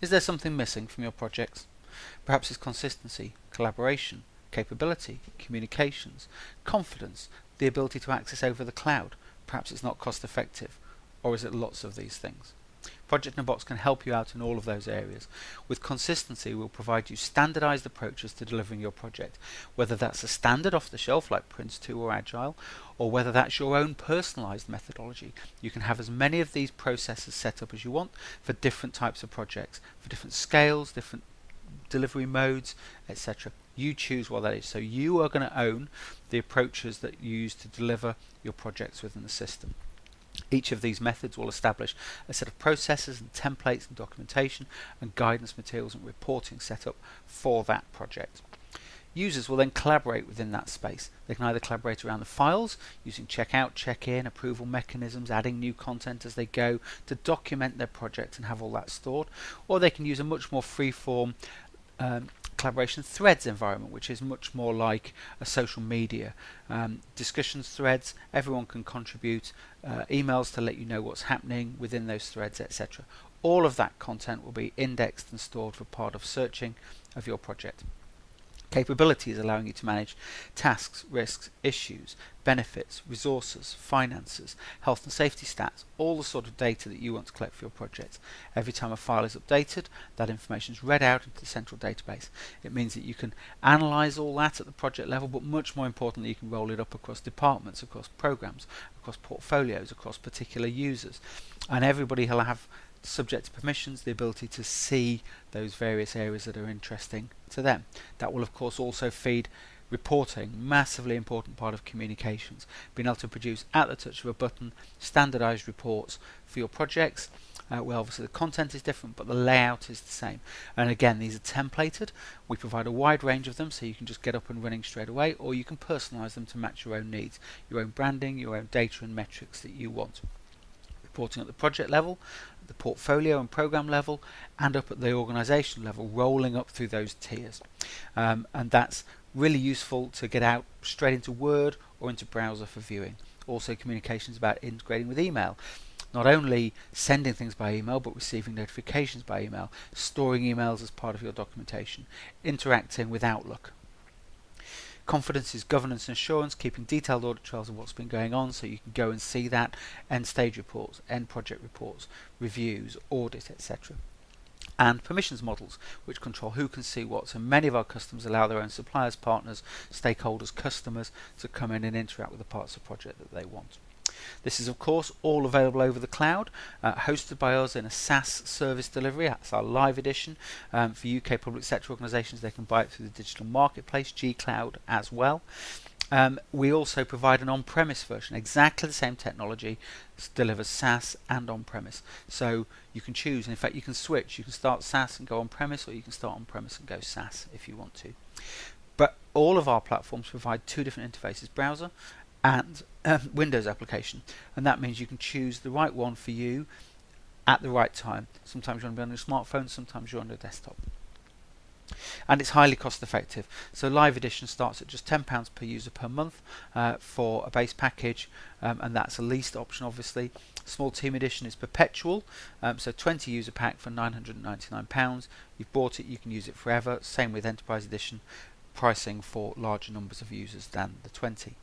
Is there something missing from your projects? Perhaps it's consistency, collaboration, capability, communications, confidence, the ability to access over the cloud. Perhaps it's not cost effective, or is it lots of these things? Project in a Box can help you out in all of those areas. With consistency, we'll provide you standardized approaches to delivering your project, whether that's a standard off the shelf like Prince2 or Agile, or whether that's your own personalized methodology. You can have as many of these processes set up as you want for different types of projects, for different scales, different delivery modes, etc. You choose what that is. So you are going to own the approaches that you use to deliver your projects within the system. Each of these methods will establish a set of processes and templates and documentation and guidance materials and reporting set up for that project. Users will then collaborate within that space. They can either collaborate around the files using checkout, check-in, approval mechanisms, adding new content as they go to document their project and have all that stored, or they can use a much more free-form collaboration threads environment, which is much more like a social media. Discussions threads, everyone can contribute, emails to let you know what's happening within those threads, etc. All of that content will be indexed and stored for part of searching of your project. Capability is allowing you to manage tasks, risks, issues, benefits, resources, finances, health and safety stats, all the sort of data that you want to collect for your project. Every time a file is updated, that information is read out into the central database. It means that you can analyze all that at the project level, but much more importantly, you can roll it up across departments, across programs, across portfolios, across particular users. And everybody will have, subject to permissions, the ability to see those various areas that are interesting to them. That will of course also feed reporting, massively important part of communications, being able to produce at the touch of a button standardized reports for your projects. Well, obviously the content is different, but the layout is the same. And again, these are templated. We provide a wide range of them, so you can just get up and running straight away, or you can personalize them to match your own needs, your own branding, your own data and metrics that you want. Reporting at the project level, the portfolio and program level, and up at the organization level, rolling up through those tiers. And that's really useful to get out straight into Word or into browser for viewing. Also communications about integrating with email. Not only sending things by email, but receiving notifications by email, storing emails as part of your documentation, interacting with Outlook. Confidence is governance and assurance, keeping detailed audit trails of what's been going on so you can go and see that, end stage reports, end project reports, reviews, audit, etc. And permissions models, which control who can see what. So many of our customers allow their own suppliers, partners, stakeholders, customers to come in and interact with the parts of the project that they want. This is of course all available over the cloud, hosted by us in a SaaS service delivery. That's our live edition. For UK public sector organisations, they can buy it through the digital marketplace, G-Cloud as well. We also provide an on-premise version, exactly the same technology, delivers SaaS and on-premise. So you can choose, and in fact you can switch. You can start SaaS and go on-premise, or you can start on-premise and go SaaS if you want to. But all of our platforms provide two different interfaces, browser and Windows application, and that means you can choose the right one for you at the right time. Sometimes you want to be on your smartphone, sometimes you're on your desktop. And it's highly cost effective. So Live Edition starts at just £10 per user per month for a base package, and that's a leased option obviously. Small Team Edition is perpetual, so 20 user pack for £999. You've bought it, you can use it forever. Same with Enterprise Edition, pricing for larger numbers of users than the 20.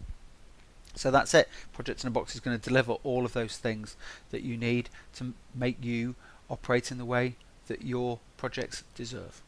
So that's it. Project in a Box is going to deliver all of those things that you need to make you operate in the way that your projects deserve.